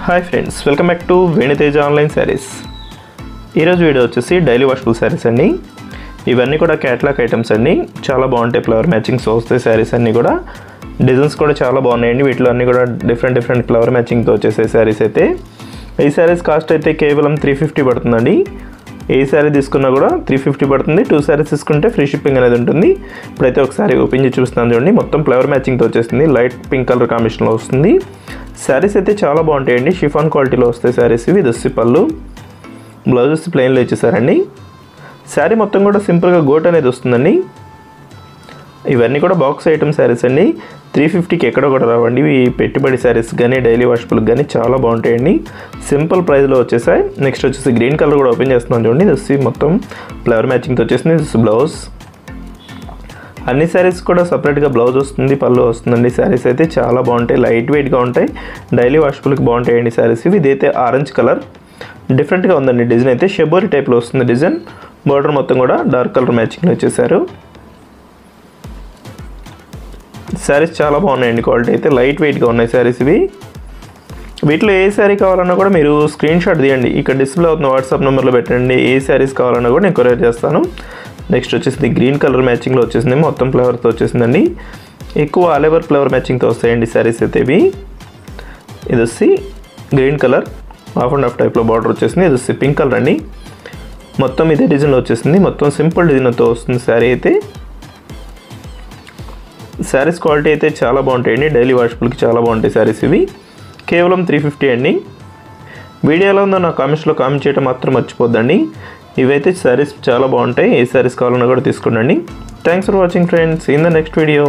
hi friends welcome back to Venu Teja online sarees video వచ్చేసి daily washable sarees అండి ఇవన్నీ కూడా కేటలాగ్ ఐటమ్స్ అండి చాలా బాగుంటాయి ఫ్లవర్ మ్యాచింగ్స్ వస్తాయి sarees అన్ని కూడా డిజైన్స్ కూడా చాలా బాగున్నాయండి వీటిలో అన్ని కూడా డిఫరెంట్ ఫ్లవర్ మ్యాచింగ్ తో వచ్చేసే sarees అయితే ఈ sarees కాస్ట్ అయితే కేవలం 350 పడుతుందండి ఏ సారీ తీసుకున్నా కూడా 350 పడుతుంది 2 sarees తీసుకుంటే ఫ్రీ షిప్పింగ్ అనేది ఉంటుంది ఇప్పుడైతే ఒకసారి ఓపెన్ చేసి చూస్తాను చూడండి మొత్తం ఫ్లవర్ మ్యాచింగ్ తో వచ్చేస్తుంది లైట్ పింక్ కలర్ కాంబినేషన్ లో వస్తుంది sarees అయితే చాలా బాగుంటాయండి chiffon క్వాలిటీలో వస్తాయి sarees ఇవి దస్సి పల్లు బ్లౌజెస్ ప్లెయిన్ లో ఇచ్చేసారండి సారీ మొత్తం కూడా సింపుల్ గా గోట్ అనేది వస్తుందండి ఇవన్నీ కూడా బాక్స్ ఐటమ్ sarees అండి 350 కి ఎక్కడ కూడా రావండి ఇవి పెట్టుబడి sarees గాని డైలీ వాషబుల్ గాని చాలా బాగుంటాయండి సింపుల్ ప్రైస్ లో వచ్చేసాయి నెక్స్ట్ వచ్చేసి గ్రీన్ కలర్ కూడా ఓపెన్ చేస్తున్నాను చూడండి దస్సి మొత్తం ఫ్లవర్ మ్యాచింగ్ తో వచ్చేసింది దిస్ బ్లౌజ్ అన్ని sarees కూడా సెపరేట్ గా బ్లౌజ్ వస్తుంది పల్లు వస్తుందండి sarees అయితే చాలా బాగుంటాయి లైట్ వెయిట్ గా ఉంటాయి డైలీ వాషబుల్ కి బాగుంటాయండి sarees ఇవి ఇదైతే ఆరెంజ్ కలర్ డిఫరెంట్ గా ఉందండి డిజైన్ అయితే షెబోరి టైప్ లో వస్తుంది డిజైన్ బోర్డర్ మొత్తం కూడా డార్క్ కలర్ మ్యాచింగ్ లో వచ్చేసారు sarees చాలా బాగున్నాయండి క్వాలిటీ అయితే లైట్ వెయిట్ గా ఉన్నాయి sarees ఇవి వీటిలో ఏ సారీ కావాలన్నా కూడా మీరు స్క్రీన్ షాట్ తీయండి ఇక్కడ డిస్ప్లే అవుతున్న వాట్సాప్ నంబర్ లో పెట్టండి ఏ sarees కావాలన్నా కూడా నేను కొరియర్ చేస్తాను నెక్స్ట్ వచ్చేసి గ్రీన్ కలర్ మ్యాచింగ్ లో వచ్చేసింది మొత్తం ఫ్లవర్ తో వచ్చేసిందండి ఎక్కువ ఆల్ ఓవర్ ఫ్లవర్ మ్యాచింగ్ తో వస్తాయండి sarees అయితే ఇవి ఇది వచ్చి green colour half and half type లో బార్డర్ వచ్చేసింది ఇది వచ్చి పింక్ కలర్ అండి మొత్తం ఇదే డిజైన్ లో వచ్చేసింది మొత్తం సింపుల్ డిజైన్ తో వస్తుంది సారీ అయితే sarees క్వాలిటీ అయితే చాలా బాగుంటాయండి డైలీ వాషబుల్ కి చాలా బాగుంటాయి sarees ఇవి కేవలం 350 అండి వీడియో ఎలా ఉందో నా కామెంట్స్ లో కామెంట్ చేయడం మాత్రం మర్చిపోద్దండి ఇవైతే sarees చాలా బాగుంటాయి ఏ sarees కావాలన్నా కూడా తీసుకోండి thanks for watching friends in the next video